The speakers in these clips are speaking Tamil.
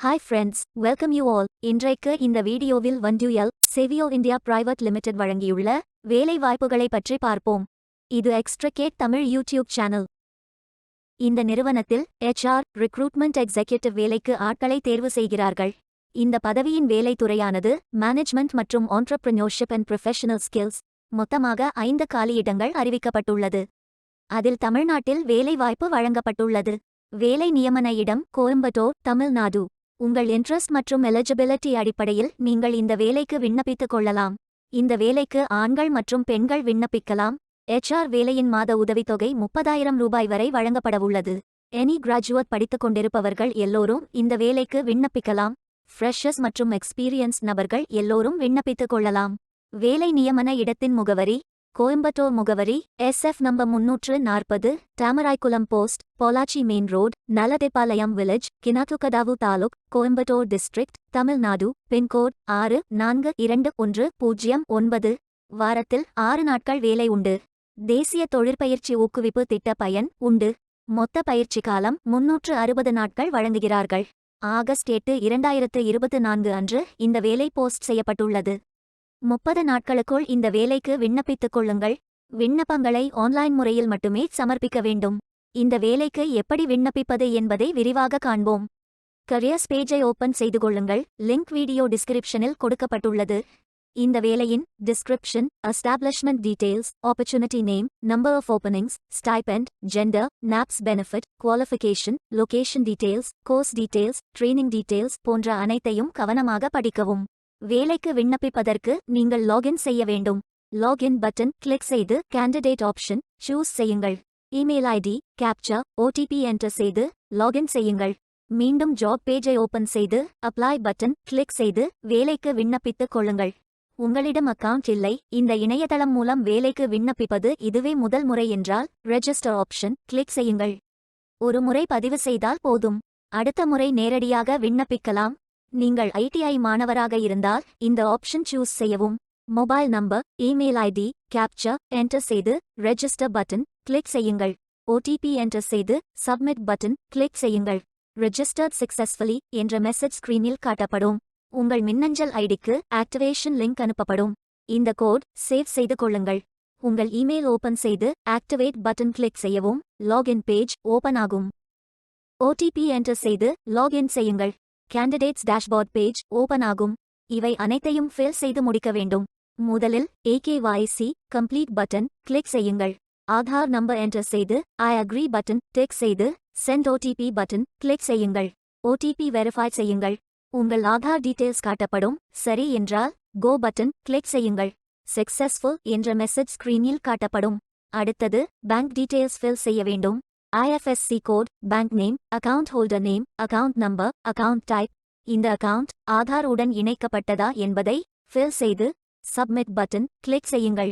Hi friends, welcome you all. இன்றைக்கு இந்த வீடியோவில் வந்துயல் செவியோ இந்தியா பிரைவேட் லிமிடெட் வழங்கியுள்ள வேலை வாய்ப்புகளை பற்றி பார்ப்போம். இது எக்ஸ்ட்ரகேட் தமிழ் யூடியூப் சேனல். இந்த நிறுவனத்தில் HR ரிக்ரூட்மெண்ட் எக்ஸிகியூட்டிவ் வேலைக்கு ஆட்களை தேர்வு செய்கிறார்கள். இந்த பதவியின் வேலை துறையானது மேனேஜ்மெண்ட் மற்றும் ஆண்டர்பிரினியோர்ஷிப் அண்ட் ப்ரொஃபஷனல் ஸ்கில்ஸ். மொத்தமாக 5 காலியிடங்கள் அறிவிக்கப்பட்டுள்ளது. அதில் தமிழ்நாட்டில் வேலை வாய்ப்பு வழங்கப்பட்டுள்ளது. வேலை நியமன இடம் கோயம்புத்தூர், தமிழ்நாடு. உங்கள் இன்ட்ரெஸ்ட் மற்றும் எலிஜிபிலிட்டி அடிப்படையில் நீங்கள் இந்த வேலைக்கு விண்ணப்பித்துக் கொள்ளலாம். இந்த வேலைக்கு ஆண்கள் மற்றும் பெண்கள் விண்ணப்பிக்கலாம். HR வேலையின் மாத உதவித்தொகை 30,000 ரூபாய் வரை வழங்கப்படவுள்ளது. எனி கிராஜுவேட் படித்துக் கொண்டிருப்பவர்கள் எல்லோரும் இந்த வேலைக்கு விண்ணப்பிக்கலாம். ஃப்ரெஷர்ஸ் மற்றும் எக்ஸ்பீரியன்ஸ் நபர்கள் எல்லோரும் விண்ணப்பித்துக் கொள்ளலாம். வேலை நியமன இடத்தின் முகவரி கோயம்புத்தூர் முகவரி SF number 340, Thamaraikulam post, Pollachi main road, Naladepalayam village, Kinathukadavu taluk, Coimbatore district, Tamil Nadu. Pincode 642109. வாரத்தில் 6 நாட்கள் வேலை உண்டு. தேசிய தொழிற்பயிற்சி ஊக்குவிப்பு திட்ட பயன் உண்டு. மொத்த பயிற்சி காலம் 360 நாட்கள் வழங்குகிறார்கள். ஆகஸ்ட் 8, 2024 அன்று இந்த வேலை போஸ்ட் செய்யப்பட்டுள்ளது. 30 நாட்களுக்குள் இந்த வேலைக்கு விண்ணப்பித்துக் கொள்ளுங்கள். விண்ணப்பங்களை ஆன்லைன் முறையில் மட்டுமே சமர்ப்பிக்க வேண்டும். இந்த வேலைக்கு எப்படி விண்ணப்பிப்பது என்பதை விரிவாக காண்போம். கரியர்ஸ் பேஜை ஓபன் செய்து கொள்ளுங்கள். லிங்க் வீடியோ டிஸ்கிரிப்ஷனில் கொடுக்கப்பட்டுள்ளது. இந்த வேலையின் description, establishment details, opportunity name, number of openings, stipend, gender, NAPS benefit, qualification, location details, course details, training details போன்ற அனைத்தையும் கவனமாக படிக்கவும். வேலைக்கு விண்ணப்பிப்பதற்கு நீங்கள் லாகின் செய்ய வேண்டும். லாகின் பட்டன் கிளிக் செய்து கேண்டிடேட் ஆப்ஷன் சூஸ் செய்யுங்கள். Email ID, captcha, OTP enter செய்து லாகின் செய்யுங்கள். மீண்டும் ஜாப் பேஜை ஓபன் செய்து அப்ளை பட்டன் கிளிக் செய்து வேலைக்கு விண்ணப்பித்துக் கொள்ளுங்கள். உங்களிடம் அக்கவுண்ட் இல்லை, இந்த இணையதளம் மூலம் வேலைக்கு விண்ணப்பிப்பது இதுவே முதல் முறை என்றால் ரெஜிஸ்டர் ஆப்ஷன் கிளிக் செய்யுங்கள். ஒரு முறை பதிவு செய்தால் போதும். அடுத்த முறை நேரடியாக விண்ணப்பிக்கலாம். நீங்கள் ITI மாணவராக இருந்தால் இந்த ஆப்ஷன் சூஸ் செய்யவும். Mobile number, email ID, captcha enter செய்து ரெஜிஸ்டர் பட்டன் கிளிக் செய்யுங்கள். OTP என்டர் செய்து சப்மிட் பட்டன் கிளிக் செய்யுங்கள். ரெஜிஸ்டர்ட் சக்சஸ்ஃபுல்லி என்ற மெசேஜ் ஸ்கிரீனில் காட்டப்படும். உங்கள் மின்னஞ்சல் ஐடிக்கு ஆக்டிவேஷன் லிங்க் அனுப்பப்படும். இந்த கோட் சேவ் செய்து கொள்ளுங்கள். உங்கள் இமெயில் ஓபன் செய்து ஆக்டிவேட் பட்டன் கிளிக் செய்யவும். லாகின் பேஜ் ஓபன் ஆகும். OTP என்டர் செய்து லாகின் செய்யுங்கள். கேண்டிடேட்ஸ் டேஷ்போர்ட் பேஜ் ஓபன் ஆகும். இவை அனைத்தையும் ஃபில் செய்து முடிக்க வேண்டும். முதலில் AKYC கம்ப்ளீட் பட்டன் கிளிக் செய்யுங்கள். ஆதார் நம்பர் என்டர் செய்து ஐ அக்ரி பட்டன் டிக் செய்து சென்ட் OTP பட்டன் கிளிக் செய்யுங்கள். OTP வெரிஃபை செய்யுங்கள். உங்கள் ஆதார் டீடைல்ஸ் காட்டப்படும். சரி என்றால் கோ பட்டன் கிளிக் செய்யுங்கள். சக்சஸ்ஃபுல் என்ற மெசேஜ் ஸ்கிரீனில் காட்டப்படும். அடுத்தது பேங்க் டீடைல்ஸ் ஃபில் செய்ய வேண்டும். IFSC code, bank name, account holder name, account number, account type. இந்த அக்கவுண்ட் ஆதார் உடன் இணைக்கப்பட்டதா என்பதை ஃபில் செய்து சப்மிட் பட்டன் கிளிக் செய்யுங்கள்.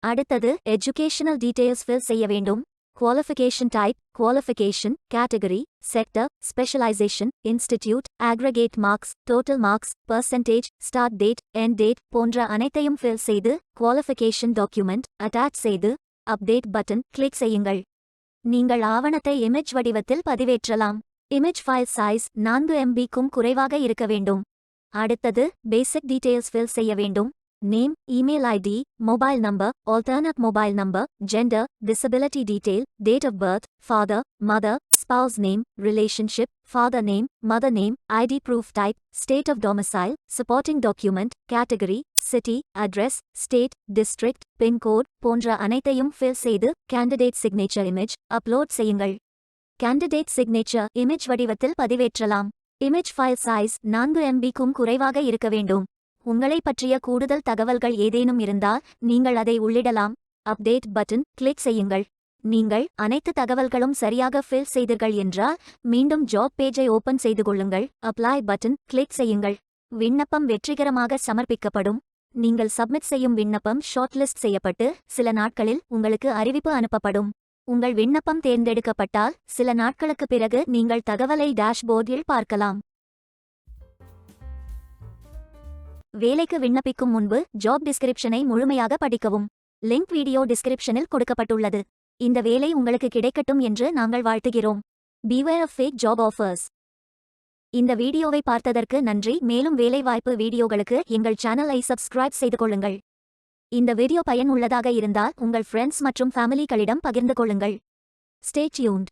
அடுத்தது எஜுகேஷனல் டீடைல்ஸ் ஃபில் செய்ய வேண்டும். Qualification type, qualification, category, sector, specialization, institute, aggregate marks, total marks, percentage, start date, end date போன்ற அனைத்தையும் ஃபில் செய்து குவாலிஃபிகேஷன் டாக்குமெண்ட் அட்டாச் செய்து அப்டேட் பட்டன் கிளிக் செய்யுங்கள். நீங்கள் ஆவணத்தை இமேஜ் வடிவத்தில் பதிவேற்றலாம். இமேஜ் ஃபைல் சைஸ் 4 MB-க்கும் குறைவாக இருக்க வேண்டும். அடுத்தது பேசிக் டீடைல்ஸ் ஃபில் செய்ய வேண்டும். Name, email ID, mobile number, alternate mobile number, gender, disability detail, date of birth, father, mother, spouse name, relationship, father name, mother name, ID proof type, state of domicile, supporting document, category, city, address, state, district, pincode போன்ற அனைத்தையும் ஃபில் செய்து கேண்டிடேட் சிக்னேச்சர் இமேஜ் அப்லோட் செய்யுங்கள். கேண்டிடேட் சிக்னேச்சர் இமேஜ் வடிவத்தில் பதிவேற்றலாம். இமேஜ் ஃபைல் சைஸ் 4 MB-க்கும் குறைவாக இருக்க வேண்டும். உங்களை பற்றிய கூடுதல் தகவல்கள் ஏதேனும் இருந்தால் நீங்கள் அதை உள்ளிடலாம். அப்டேட் பட்டன் கிளிக் செய்யுங்கள். நீங்கள் அனைத்து தகவல்களும் சரியாக ஃபில் செய்தீர்கள் என்றால் மீண்டும் ஜாப் பேஜை ஓபன் செய்து கொள்ளுங்கள். அப்ளை பட்டன் கிளிக் செய்யுங்கள். விண்ணப்பம் வெற்றிகரமாக சமர்ப்பிக்கப்படும். நீங்கள் சப்மிட் செய்யும் விண்ணப்பம் ஷார்ட்லிஸ்ட் செய்யப்பட்டு சில நாட்களில் உங்களுக்கு அறிவிப்பு அனுப்பப்படும். உங்கள் விண்ணப்பம் தேர்ந்தெடுக்கப்பட்டால் சில நாட்களுக்கு பிறகு நீங்கள் தகவலை டேஷ்போர்டில் பார்க்கலாம். வேலைக்கு விண்ணப்பிக்கும் முன்பு ஜாப் டிஸ்கிரிப்ஷனை முழுமையாக படிக்கவும். லிங்க் வீடியோ டிஸ்கிரிப்ஷனில் கொடுக்கப்பட்டுள்ளது. இந்த வேலை உங்களுக்கு கிடைக்கட்டும் என்று நாங்கள் வாழ்த்துகிறோம். Beware of fake job offers. இந்த வீடியோவை பார்த்ததற்கு நன்றி. மேலும் வேலைவாய்ப்பு வீடியோகளுக்கு எங்கள் சேனலை சப்ஸ்கிரைப் செய்து கொள்ளுங்கள். இந்த வீடியோ பயனுள்ளதாக இருந்தால் உங்கள் ஃப்ரெண்ட்ஸ் மற்றும் ஃபேமிலிகளிடம் பகிர்ந்து கொள்ளுங்கள். Stay tuned.